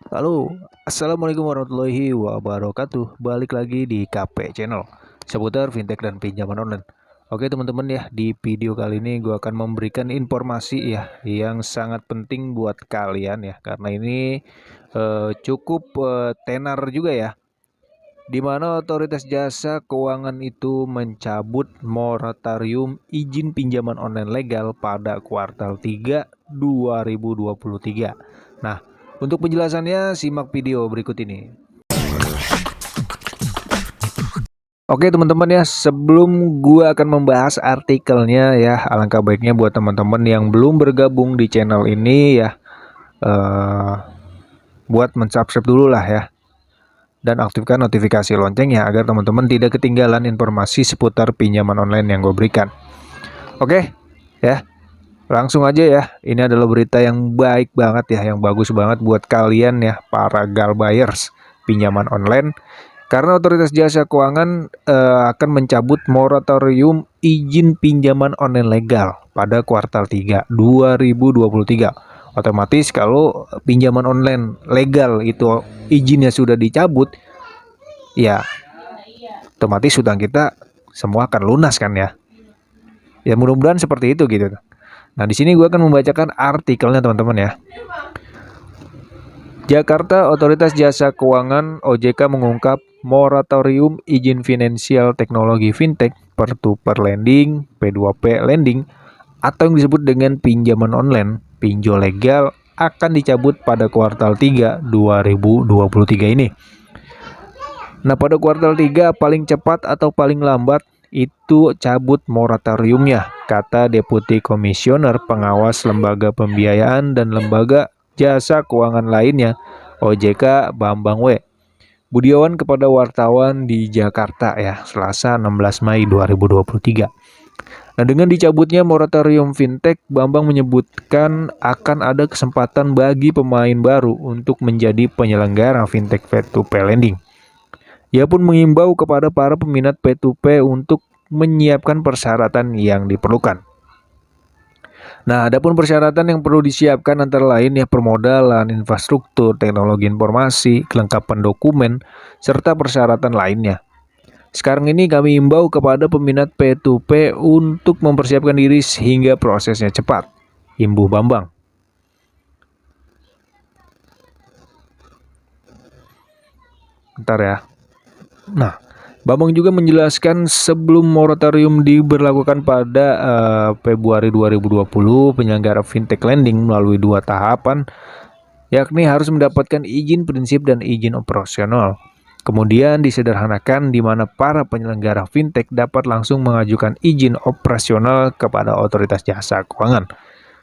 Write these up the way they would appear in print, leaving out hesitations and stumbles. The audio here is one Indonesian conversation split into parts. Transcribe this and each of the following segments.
Halo, assalamualaikum warahmatullahi wabarakatuh. Balik lagi di KP Channel seputar fintech dan pinjaman online. Oke teman-teman ya, di video kali ini gue akan memberikan informasi ya yang sangat penting buat kalian ya, karena ini cukup tenar juga ya, di mana otoritas jasa keuangan itu mencabut moratorium izin pinjaman online legal pada kuartal 3 2023. Nah, untuk penjelasannya simak video berikut ini. Oke teman-teman ya, sebelum gua akan membahas artikelnya ya, alangkah baiknya buat teman-teman yang belum bergabung di channel ini ya, buat mensubscribe dulu lah ya, dan aktifkan notifikasi loncengnya agar teman-teman tidak ketinggalan informasi seputar pinjaman online yang gue berikan. Oke ya, langsung aja ya. Ini adalah berita yang baik banget ya, yang bagus banget buat kalian ya, para gal buyers pinjaman online. Karena otoritas jasa keuangan akan mencabut moratorium izin pinjaman online legal pada kuartal 3 2023. Otomatis kalau pinjaman online legal itu izinnya sudah dicabut, ya otomatis hutang kita semua akan lunas kan ya. Ya mudah-mudahan seperti itu gitu. Nah, di sini gue akan membacakan artikelnya teman-teman ya. Jakarta Otoritas Jasa Keuangan OJK mengungkap moratorium izin finansial teknologi fintech peer-to-peer lending, P2P lending, atau yang disebut dengan pinjaman online, pinjol legal akan dicabut pada kuartal 3 2023 ini. Nah, pada kuartal 3 paling cepat atau paling lambat itu cabut moratoriumnya, kata Deputi Komisioner Pengawas Lembaga Pembiayaan dan Lembaga Jasa Keuangan lainnya, OJK Bambang W. Budiawan kepada wartawan di Jakarta ya, Selasa 16 Mei 2023. Nah, dengan dicabutnya moratorium fintech, Bambang menyebutkan akan ada kesempatan bagi pemain baru untuk menjadi penyelenggara fintech P2P lending. Ia pun mengimbau kepada para peminat P2P untuk menyiapkan persyaratan yang diperlukan. Nah, adapun persyaratan yang perlu disiapkan antara lain ya permodalan, infrastruktur, teknologi informasi, kelengkapan dokumen, serta persyaratan lainnya. Sekarang ini kami imbau kepada peminat P2P untuk mempersiapkan diri sehingga prosesnya cepat. Imbuh Bambang. Bentar ya. Nah, Bambang juga menjelaskan sebelum moratorium diberlakukan pada Februari 2020, penyelenggara fintech lending melalui 2 tahapan, yakni harus mendapatkan izin prinsip dan izin operasional. Kemudian disederhanakan di mana para penyelenggara fintech dapat langsung mengajukan izin operasional kepada otoritas jasa keuangan.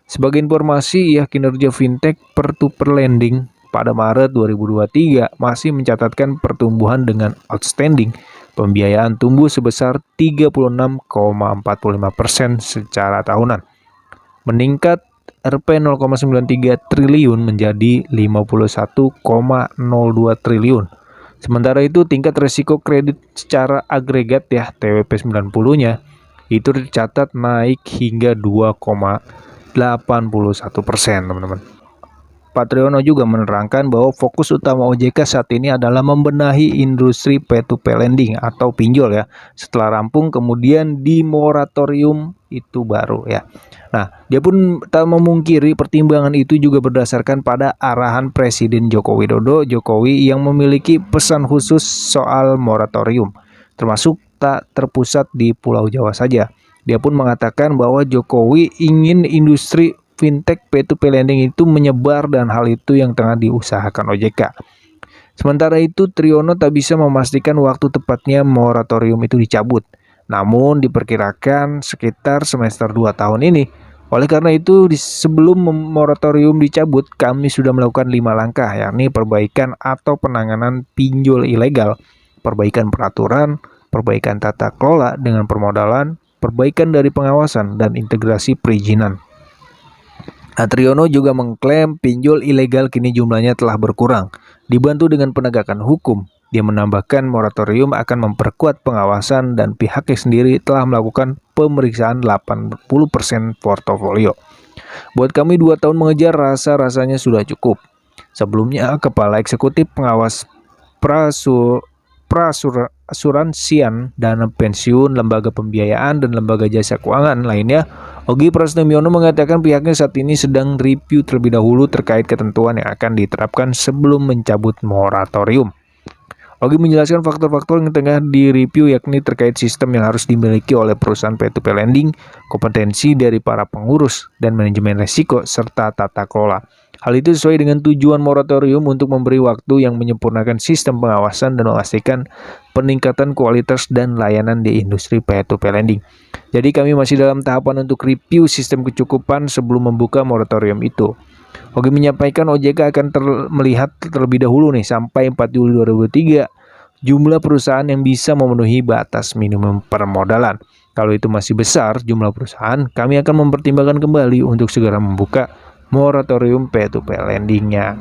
Sebagai informasi ya, kinerja fintech peer-to-peer lending pada Maret 2023 masih mencatatkan pertumbuhan dengan outstanding. Pembiayaan tumbuh sebesar 36,45% secara tahunan. Meningkat Rp 0,93 triliun menjadi 51,02 triliun. Sementara itu tingkat resiko kredit secara agregat ya TWP 90-nya itu tercatat naik hingga 2,81% teman-teman. Pak Triyono juga menerangkan bahwa fokus utama OJK saat ini adalah membenahi industri P2P lending atau pinjol ya. Setelah rampung kemudian di moratorium itu baru ya. Nah, dia pun tak memungkiri pertimbangan itu juga berdasarkan pada arahan Presiden Joko Widodo yang memiliki pesan khusus soal moratorium, termasuk tak terpusat di Pulau Jawa saja. Dia pun mengatakan bahwa Jokowi ingin industri fintech P2P lending itu menyebar dan hal itu yang tengah diusahakan OJK. Sementara itu Triyono tak bisa memastikan waktu tepatnya moratorium itu dicabut. Namun diperkirakan sekitar semester 2 tahun ini. Oleh karena itu sebelum moratorium dicabut kami sudah melakukan 5 langkah, yakni perbaikan atau penanganan pinjol ilegal, perbaikan peraturan, perbaikan tata kelola dengan permodalan, perbaikan dari pengawasan dan integrasi perizinan. Triyono juga mengklaim pinjol ilegal kini jumlahnya telah berkurang, dibantu dengan penegakan hukum. Dia menambahkan moratorium akan memperkuat pengawasan dan pihaknya sendiri telah melakukan pemeriksaan 80% portofolio. Buat kami 2 tahun mengejar rasanya sudah cukup. Sebelumnya, Kepala Eksekutif Pengawas Asuransian, Dana Pensiun, Lembaga Pembiayaan, dan Lembaga Jasa Keuangan lainnya, Ogi Prasetyo mengatakan pihaknya saat ini sedang review terlebih dahulu terkait ketentuan yang akan diterapkan sebelum mencabut moratorium. Ogi menjelaskan faktor-faktor yang tengah direview yakni terkait sistem yang harus dimiliki oleh perusahaan P2P lending, kompetensi dari para pengurus, dan manajemen risiko, serta tata kelola. Hal itu sesuai dengan tujuan moratorium untuk memberi waktu yang menyempurnakan sistem pengawasan dan memastikan peningkatan kualitas dan layanan di industri P2P lending. Jadi kami masih dalam tahapan untuk review sistem kecukupan sebelum membuka moratorium itu. Ogi menyampaikan OJK akan melihat terlebih dahulu nih sampai 4 Juli 2023 jumlah perusahaan yang bisa memenuhi batas minimum permodalan. Kalau itu masih besar jumlah perusahaan, kami akan mempertimbangkan kembali untuk segera membuka moratorium P2P lendingnya.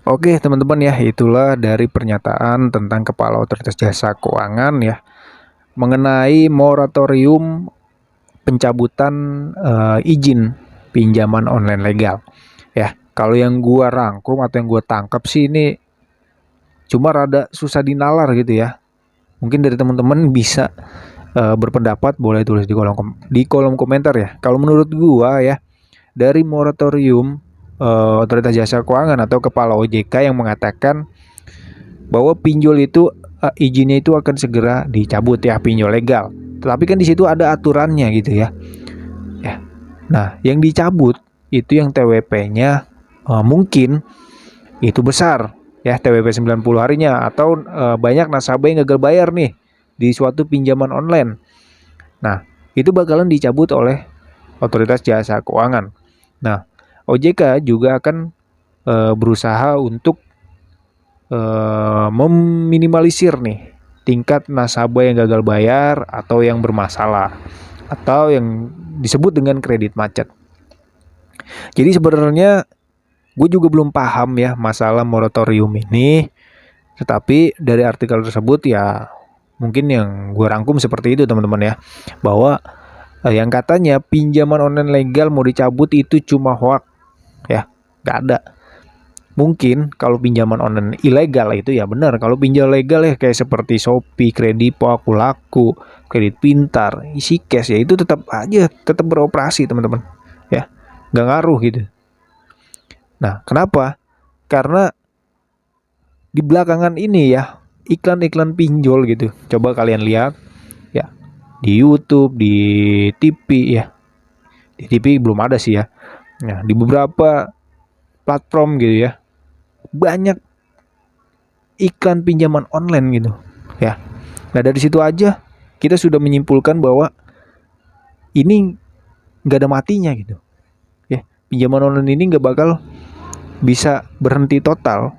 Oke teman-teman ya, itulah dari pernyataan tentang Kepala Otoritas Jasa Keuangan ya mengenai moratorium pencabutan izin pinjaman online legal. Ya, kalau yang gua rangkum atau yang gua tangkap sih ini cuma rada susah dinalar gitu ya. Mungkin dari teman-teman bisa berpendapat, boleh tulis di kolom komentar ya. Kalau menurut gua ya, dari moratorium Otoritas Jasa Keuangan atau Kepala OJK yang mengatakan bahwa pinjol itu izinnya itu akan segera dicabut ya, pinjol legal. Tetapi kan di situ ada aturannya gitu ya. Ya. Nah, yang dicabut itu yang TWP-nya mungkin itu besar ya, TWP 90 harinya atau banyak nasabah yang gagal bayar nih di suatu pinjaman online. Nah, itu bakalan dicabut oleh Otoritas Jasa Keuangan. Nah, OJK juga akan berusaha untuk meminimalisir nih tingkat nasabah yang gagal bayar atau yang bermasalah atau yang disebut dengan kredit macet. Jadi sebenarnya gue juga belum paham ya masalah moratorium ini, tetapi dari artikel tersebut ya mungkin yang gue rangkum seperti itu teman-teman ya, bahwa yang katanya pinjaman online legal mau dicabut itu cuma hoax ya, nggak ada. Mungkin kalau pinjaman online ilegal itu ya benar. Kalau pinjam legal ya kayak seperti Shopee, Kredipo, Akulaku, Kredit Pintar, isi cash ya itu tetap beroperasi teman-teman ya, nggak ngaruh gitu. Nah kenapa? Karena di belakangan ini ya iklan-iklan pinjol gitu, coba kalian lihat ya di YouTube, di TV ya, di TV belum ada sih ya. Nah di beberapa platform gitu ya banyak iklan pinjaman online gitu ya. Nah dari situ aja kita sudah menyimpulkan bahwa ini nggak ada matinya gitu ya, pinjaman online ini nggak bakal bisa berhenti total.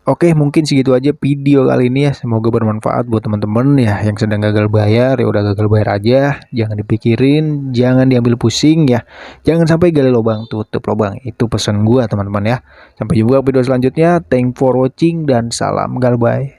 Oke, mungkin segitu aja video kali ini ya. Semoga bermanfaat buat teman-teman ya yang sedang gagal bayar. Ya udah gagal bayar aja, jangan dipikirin, jangan diambil pusing ya. Jangan sampai gali lubang tutup lubang. Itu pesan gua teman-teman ya. Sampai jumpa video selanjutnya. Thanks for watching dan salam galbay.